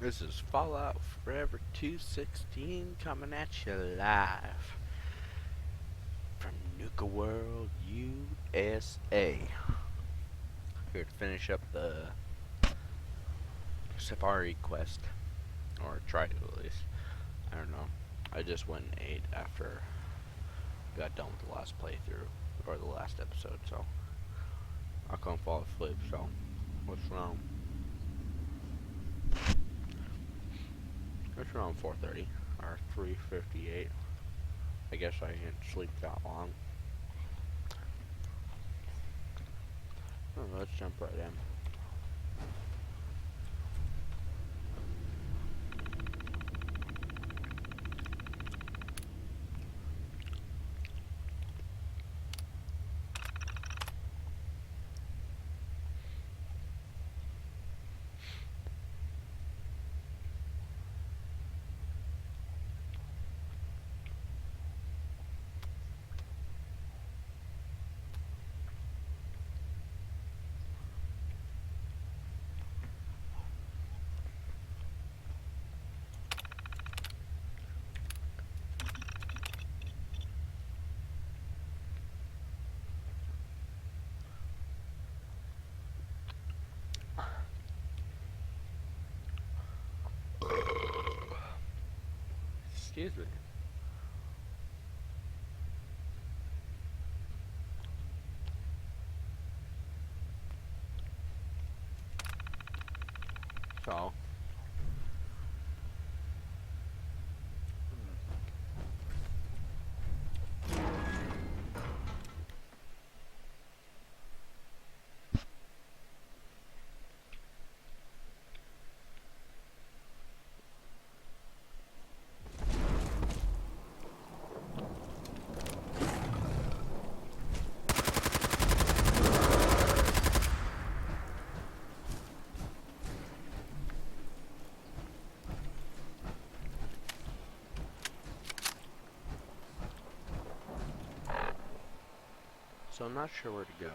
This is Fallout Forever 216 coming at you live from Nuka World, USA. Here to finish up the Safari quest, or try to at least. I don't know. I just went and ate after I got done with the last playthrough, or the last episode, so I couldn't fall asleep, so what's wrong? It's around 4:30 or 3:58. I guess I didn't sleep that long. Let's jump right in. Excuse me. So, I'm not sure where to go.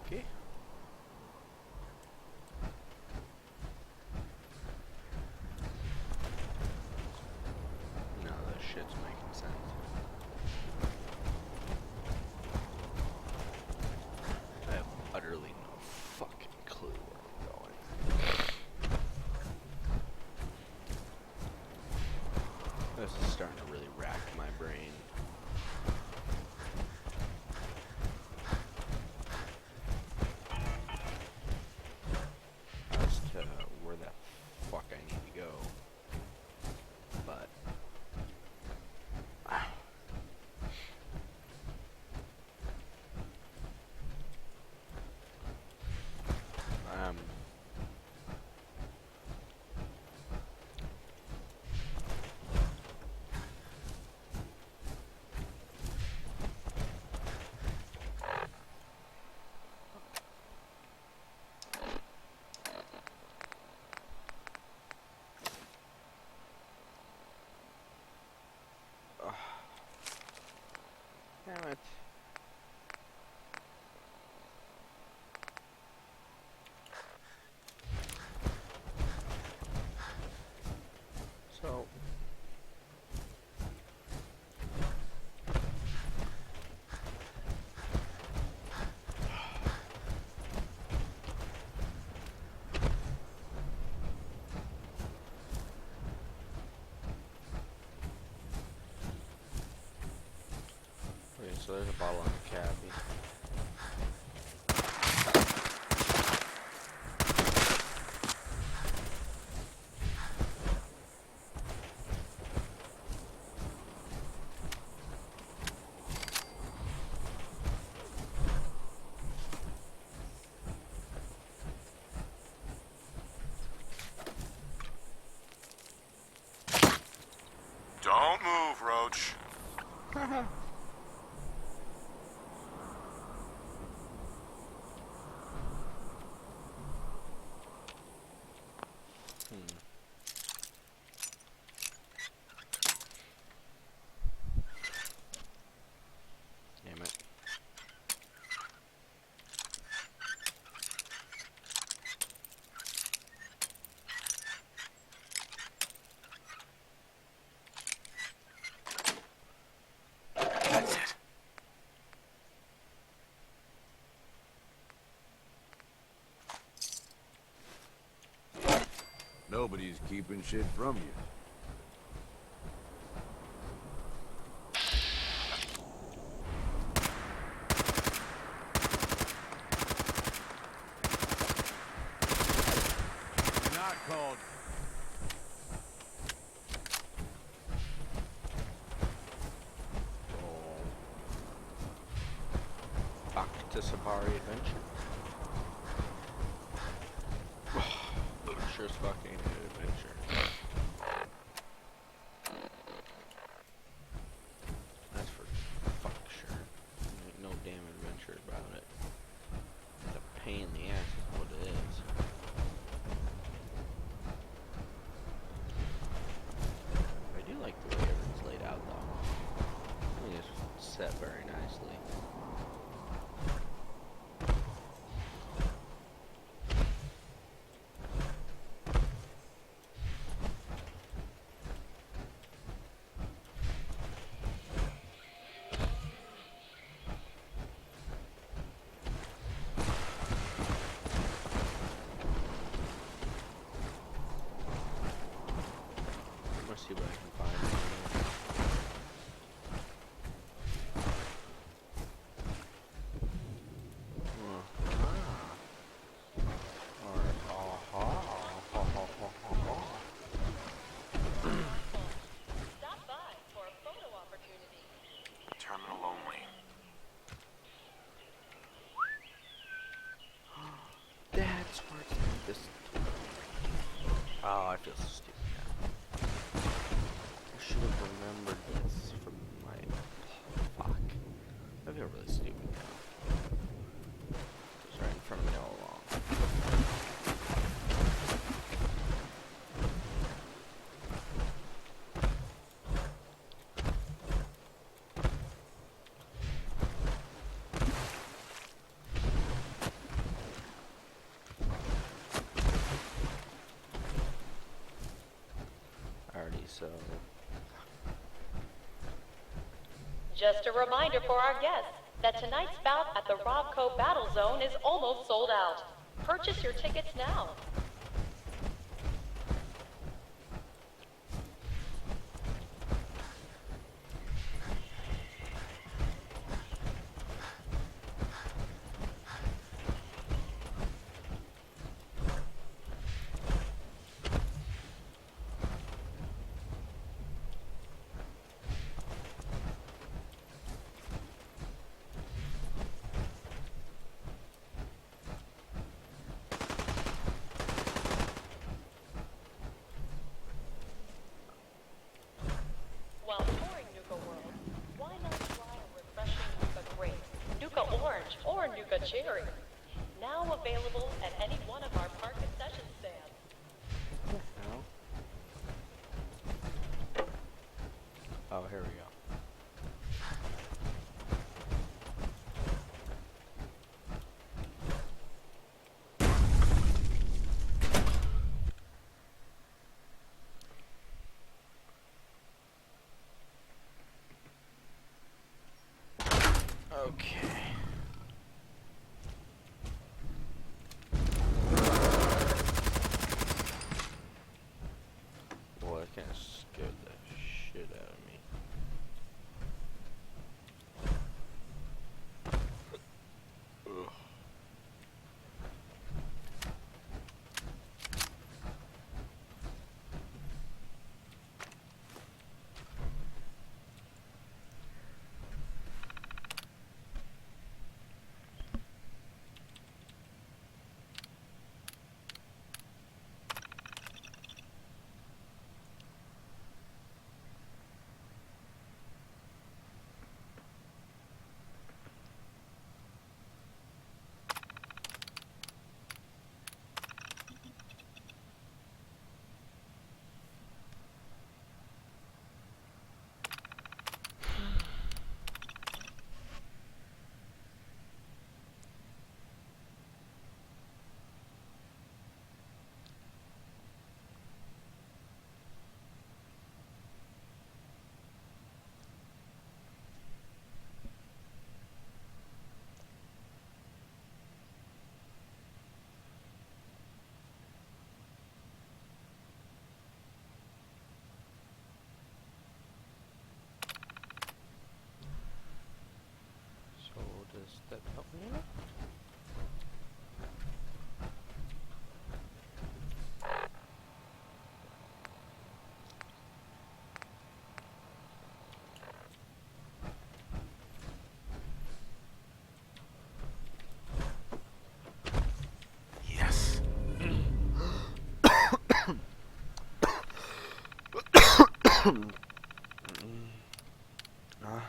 Okay. No, this shit's making sense. I have utterly no fucking clue where I'm going. This is starting to really rack my brain. As to where the fuck I need to go. But Damn it. So. Okay, so there's a bottle on the cabbie. Don't move, Roach. Damn it. That's it. Nobody's keeping shit from you. Not called. Back to Safari Adventure. Sure as fuck ain't an adventure. That's for fuck sure. Ain't no damn adventure about it. It's a pain in the ass is what it is. I do like the way everything's laid out though. I think it's set very nicely. Let's see what I can find. Stop by for a photo opportunity. Terminal only. That's where it's like this. Oh, I feel so stupid now. I should have remembered this from my. Fuck. I feel really stupid now. It's right in front of me all along. Alrighty, so. Just a reminder for our guests that tonight's bout at the Robco Battle Zone is almost sold out. Purchase your tickets now. While touring Nuka World, why not try a refreshing Nuka Grape, Nuka Orange, or Nuka Cherry? Now available at any one of our park concession stands. No? Oh, here we go. Okay. Well, that kind of scared the shit out of me. Ugh. So does that help me out? Yes. Ah.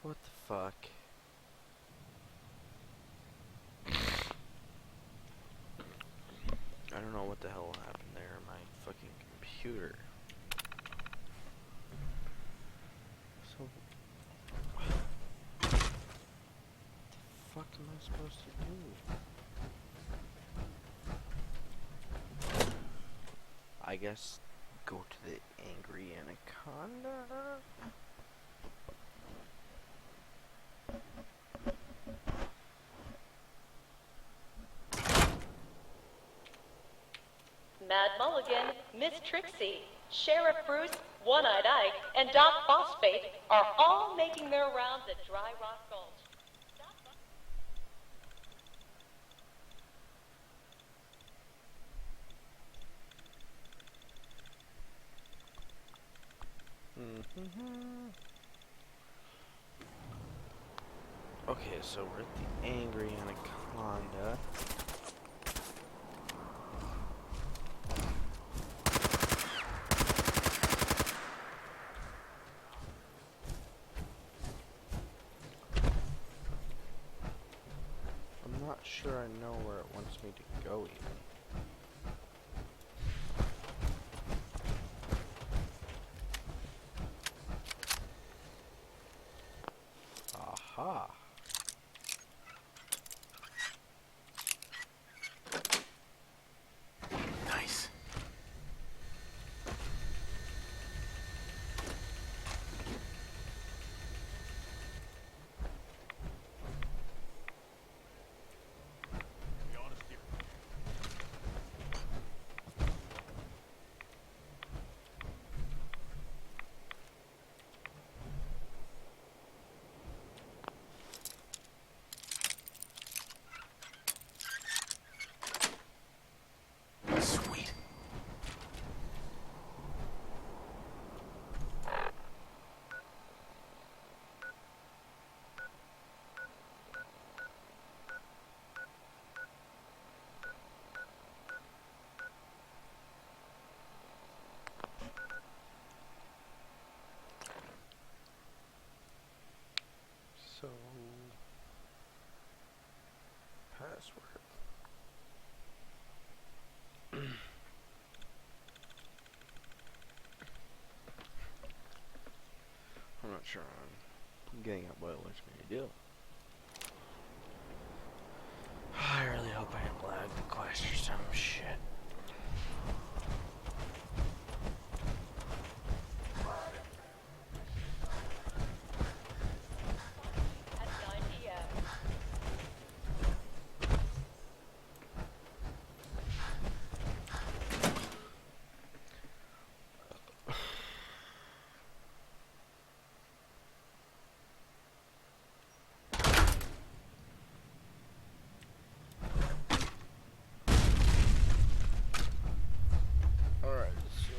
What the fuck? I don't know what the hell happened there in my fucking computer. So, what the fuck am I supposed to do? I guess go to the angry anaconda? Mad Mulligan, Miss Trixie, Sheriff Bruce, One-Eyed Ike, and Doc Phosphate are all making their rounds at Dry Rock Gulch. Okay, so we're at the angry anaconda. I'm not sure I know where it wants me to go even. Aha. Nice. Be honest here. getting at what it wants me to do. I really hope I didn't lag the quest or some shit. At 9 p.m. Alright, so...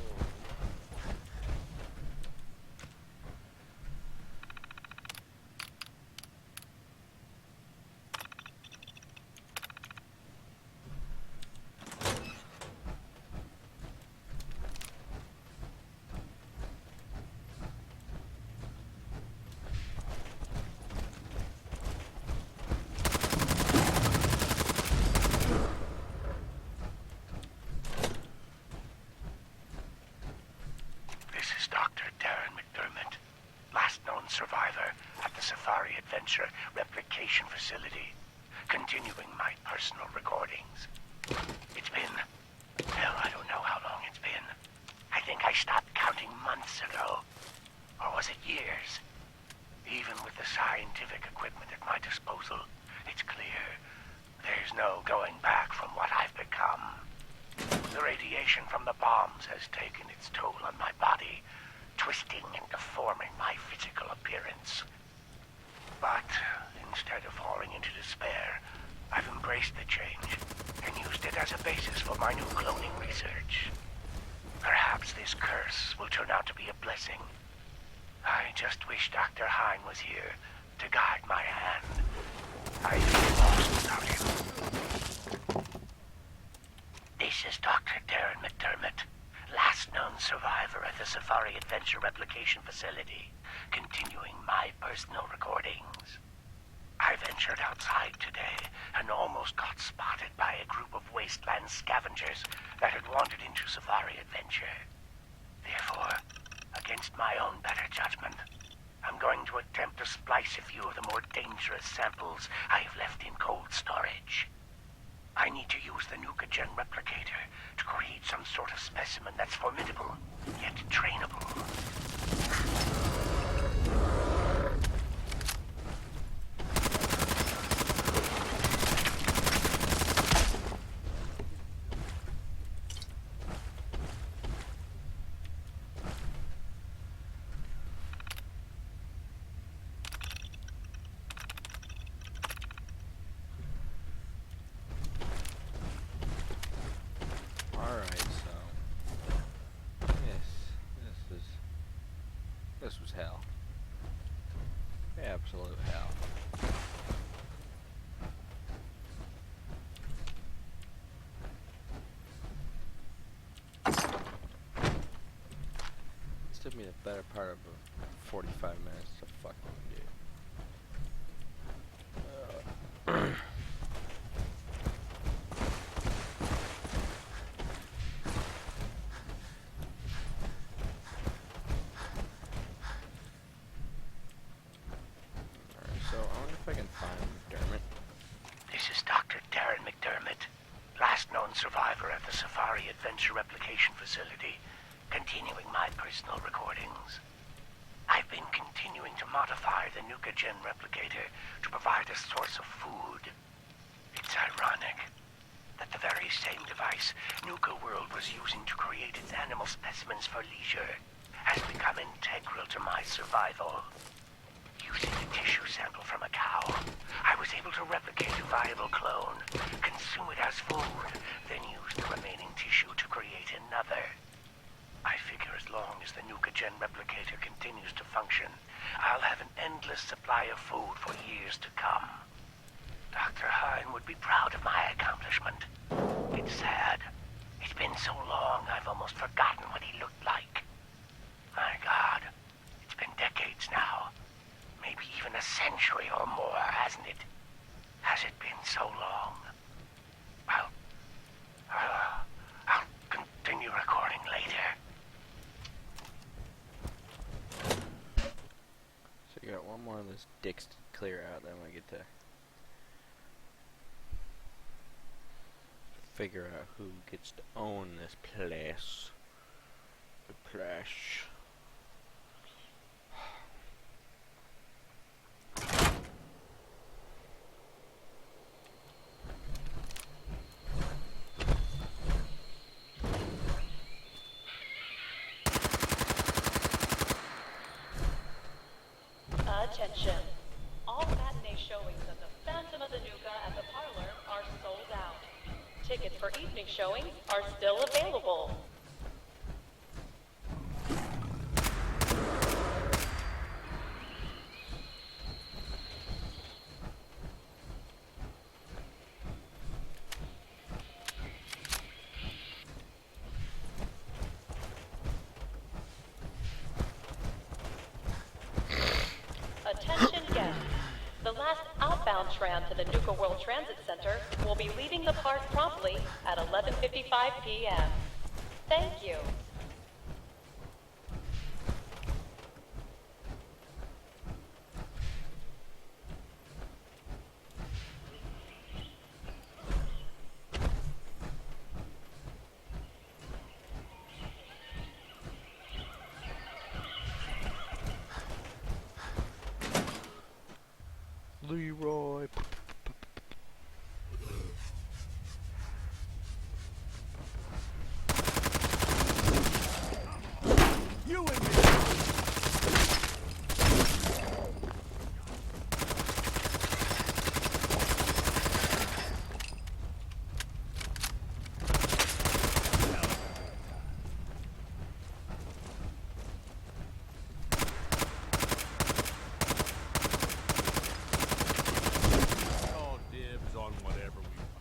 This is Dr. Darren McDermott, last known survivor at the Safari Adventure Replication Facility, continuing my personal recordings. It's been, well, I don't know how long it's been. I think I stopped counting months ago. Or was it years? Even with the scientific equipment at my disposal, it's clear there's no going back from what I've become. The radiation from the bombs has taken its toll on my body, twisting and deforming my physical appearance. But instead of falling into despair, I've embraced the change and used it as a basis for my new cloning research. Perhaps this curse will turn out to be a blessing. I just wish Dr. Hine was here to guide my hand. I feel lost without him. This is Dr. Darren McDermott, last known survivor at the Safari Adventure Replication Facility, continuing my personal recordings. I ventured outside today and almost got spotted by a group of wasteland scavengers that had wandered into Safari Adventure. Therefore, against my own better judgment, I'm going to attempt to splice a few of the more dangerous samples I have left in cold storage. I need to use the Nuka replicator to create some sort of specimen that's formidable, yet trainable. Alright, so... This was hell. Absolute hell. This took me the better part of 45 minutes to fucking do. So I wonder if I can find McDermott. This is Dr. Darren McDermott, last known survivor at the Safari Adventure Replication Facility, continuing my personal recordings. I've been continuing to modify the Nuka replicator to provide a source of food. It's ironic that the very same device Nuka World was using to create its animal specimens for leisure has become integral to my survival. Using a tissue sample from a cow, I was able to replicate a viable clone, consume it as food, then use the remaining tissue to create another. I figure as long as the Nuka replicator continues to function, I'll have an endless supply of food for years to come. Dr. Hine would be proud of my accomplishment. It's sad. It's been so long I've almost forgotten what he looked like. My God, it's been decades now. Maybe even a century or more, hasn't it? Has it been so long? Well, I'll continue recording later. So you got one more of this this dicks clear out, then I get to figure out who gets to own this place. The place. Attention. All matinee showings of The Phantom of the Nuka at the Parlor are sold out. Tickets for evening showings are still available. Attention guests. The last outbound tram to the Nuka World Transit Center will be leaving the park promptly at 11:55 p.m. Thank you. Leroy. You and me! Call dibs on whatever we want.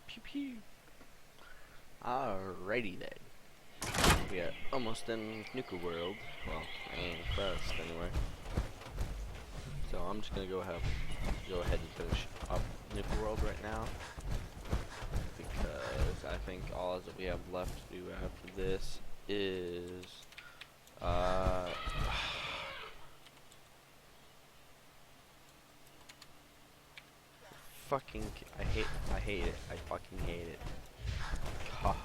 Pew pew. Alrighty then. We are almost in Nuka World. Well, I ain't first anyway. So I'm just gonna go ahead and finish up Nuka World right now, because I think all that we have left to do after this is I hate it. I fucking hate it. God,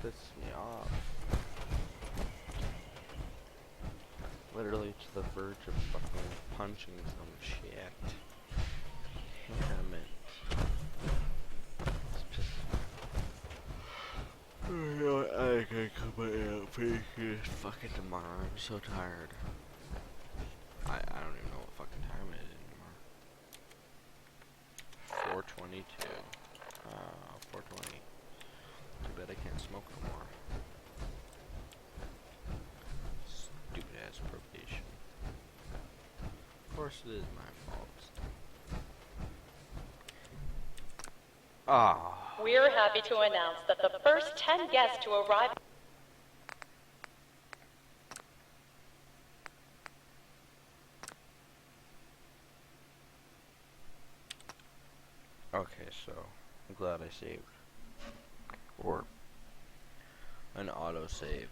this pisses me off. Literally to the verge of fucking punching some shit. Damn it. It's just... I can't come out focus fucking tomorrow. I'm so tired. I don't even know what fucking time it is anymore. 4:22. 4:20. Too bad I can't smoke no more. Stupid ass probation. Of course it is my fault. Ah. We're happy to announce that the first 10 guests to arrive... Okay, so I'm glad I saved. Or an autosave.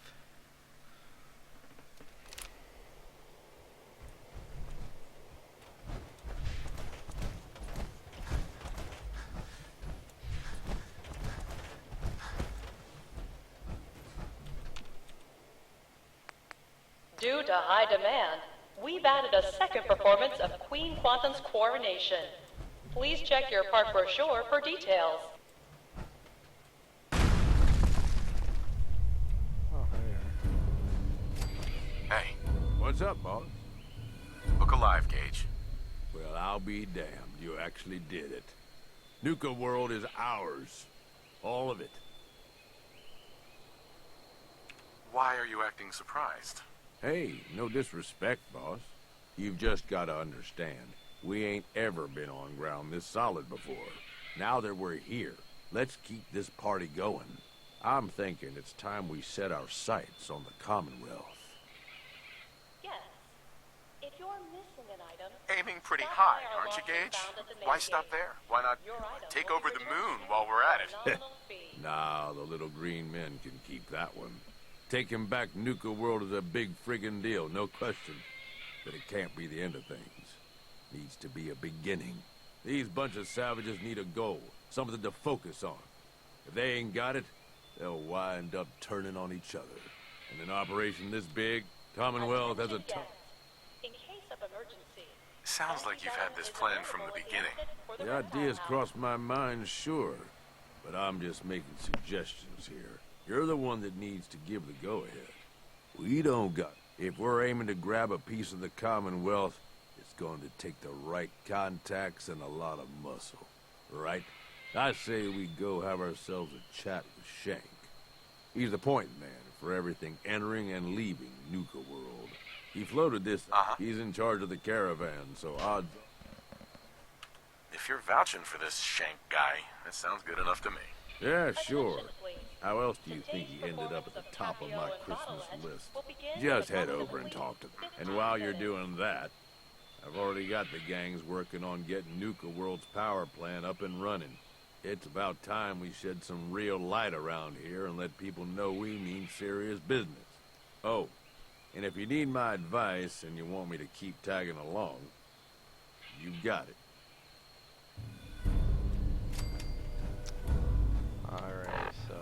Due to high demand, we've added a second performance of Queen Quantum's Coronation. Please check your park brochure for details. Oh, Hey, What's up, boss? look alive, Gage. Well, I'll be damned. You actually did it. Nuka World is ours. All of it. Why are you acting surprised? Hey, no disrespect, boss. You've just got to understand. We ain't ever been on ground this solid before. Now that we're here, let's keep this party going. I'm thinking it's time we set our sights on the Commonwealth. Yes. If you're missing an item, Aiming pretty stop high, by our aren't you, lost and Gage? found at the main Why stop gate. there? Why not Your item take will over be the returned moon to you while we're at for it? a nominal fee. Nah, the little green men can keep that one. Taking back Nuka World is a big friggin' deal, no question. But it can't be the end of things. Needs to be a beginning. These bunch of savages need a goal, something to focus on. If they ain't got it, they'll wind up turning on each other. And an operation this big, Commonwealth has a Attention guests. In case of emergency, Sounds like you've had this planned from the beginning. The ideas crossed my mind, sure. But I'm just making suggestions here. You're the one that needs to give the go-ahead. We don't got... If we're aiming to grab a piece of the Commonwealth, it's going to take the right contacts and a lot of muscle. Right? I say we go have ourselves a chat with Shank. He's the point man for everything entering and leaving Nuka World. He floated this. He's in charge of the caravan, so odds... If you're vouching for this Shank guy, that sounds good enough to me. Yeah, sure. Attention, please. How else do you think he ended up at the top of my Christmas list? Just head over and talk to them. And while you're doing that, I've already got the gangs working on getting Nuka World's power plant up and running. It's about time we shed some real light around here and let people know we mean serious business. Oh, and if you need my advice and you want me to keep tagging along, you got it. Alright, so...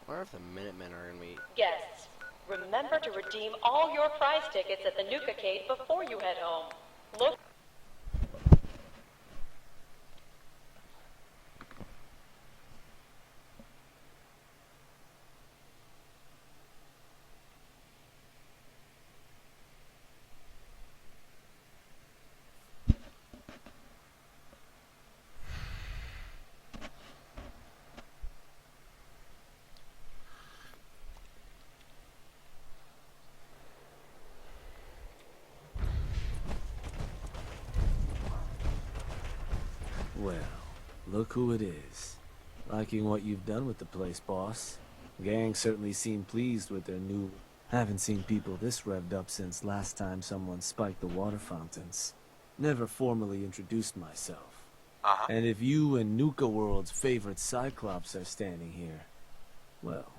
I wonder if the Minutemen are gonna be... Guests, remember to redeem all your prize tickets at the Nuka Cave before you head home. Look. Well, look who it is. Liking what you've done with the place, boss. Gang certainly seem pleased with their new... Haven't seen people this revved up since last time someone spiked the water fountains. Never formally introduced myself. And if you and Nuka World's favorite Cyclops are standing here, well,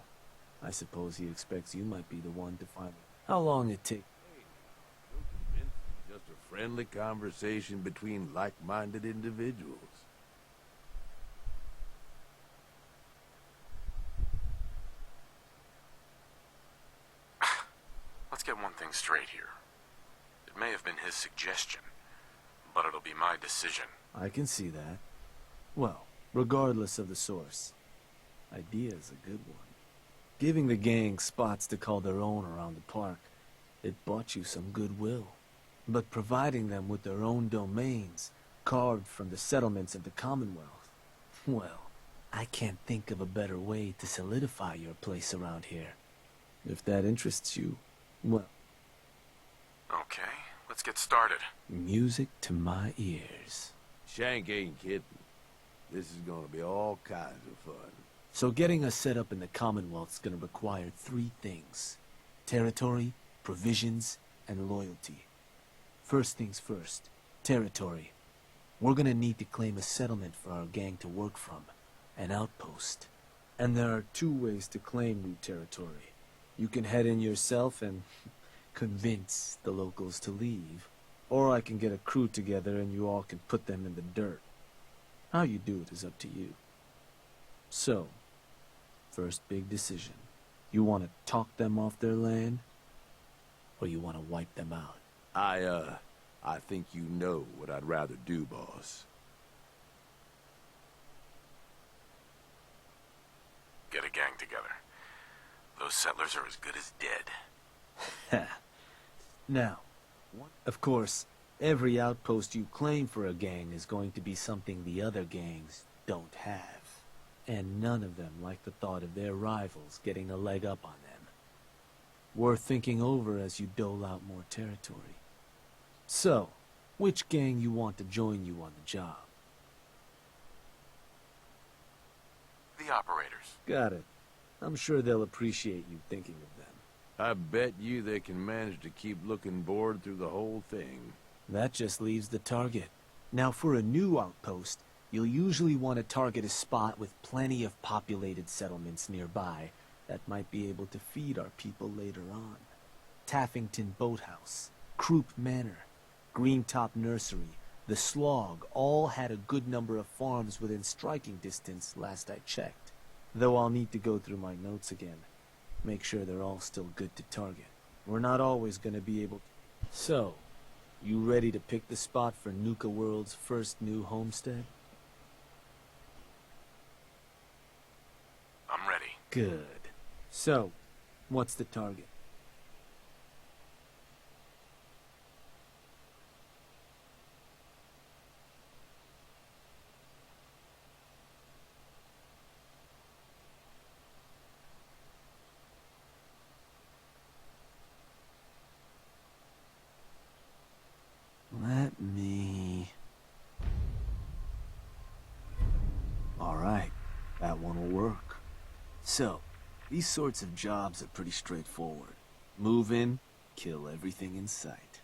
I suppose he expects you might be the one to find... How long it take? Just a friendly conversation between like-minded individuals. Let's get one thing straight here. It may have been his suggestion, but it'll be my decision. I can see that. Well, regardless of the source, idea's a good one. Giving the gang spots to call their own around the park, it bought you some goodwill. But providing them with their own domains, carved from the settlements of the Commonwealth, well, I can't think of a better way to solidify your place around here. If that interests you, well, Okay, let's get started. music to my ears. Shank ain't kidding. This is gonna be all kinds of fun. So getting us set up in the Commonwealth's gonna require three things: territory, provisions, and loyalty. First things first, territory. We're gonna need to claim a settlement for our gang to work from, an outpost. And there are two ways to claim new territory. You can head in yourself and convince the locals to leave, or I can get a crew together and you all can put them in the dirt. How you do it is up to you. So, first big decision. You want to talk them off their land, or you want to wipe them out? I think you know what I'd rather do, boss. Get a gang together. Those settlers are as good as dead. Now, of course, every outpost you claim for a gang is going to be something the other gangs don't have. And none of them like the thought of their rivals getting a leg up on them. Worth thinking over as you dole out more territory. So, which gang you want to join you on the job? the operators. Got it. I'm sure they'll appreciate you thinking of them. I bet you they can manage to keep looking bored through the whole thing. That just leaves the target. Now, for a new outpost, you'll usually want to target a spot with plenty of populated settlements nearby that might be able to feed our people later on. Taffington Boathouse, Croup Manor, Greentop Nursery, the Slog all had a good number of farms within striking distance last I checked. Though I'll need to go through my notes again. Make sure they're all still good to target. We're not always going to be able to... So, you ready to pick the spot for Nuka World's first new homestead? I'm ready. Good. So, what's the target? Let me... Alright, that one will work. So, these sorts of jobs are pretty straightforward. Move in, kill everything in sight.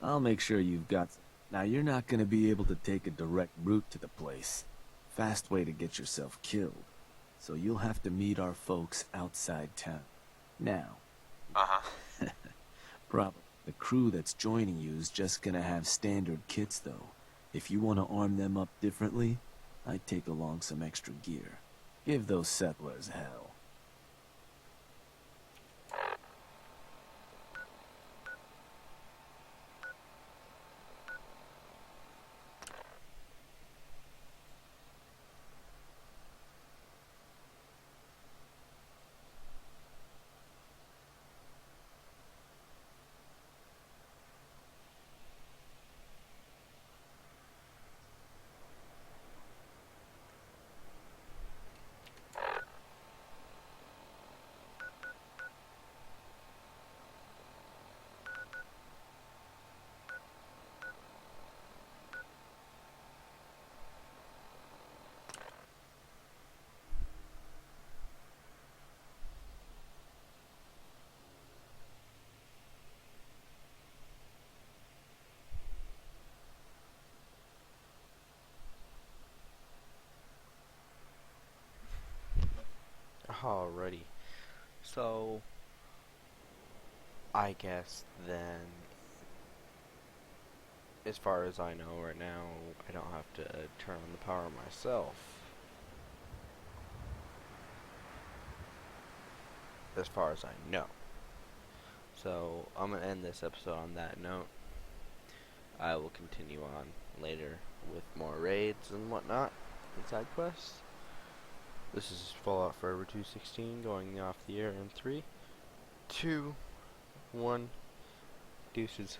I'll make sure you've got... Now, you're not gonna be able to take a direct route to the place. Fast way to get yourself killed. So you'll have to meet our folks outside town. Now. Uh-huh. Probably. The crew that's joining you is just gonna have standard kits, though. If you want to arm them up differently, I'd take along some extra gear. Give those settlers hell. Alrighty. So, I guess then, as far as I know right now, I don't have to turn on the power myself. As far as I know. So, I'm going to end this episode on that note. I will continue on later with more raids and whatnot, and side quests. This is Fallout Forever 216 going off the air in 3, 2, 1, deuces.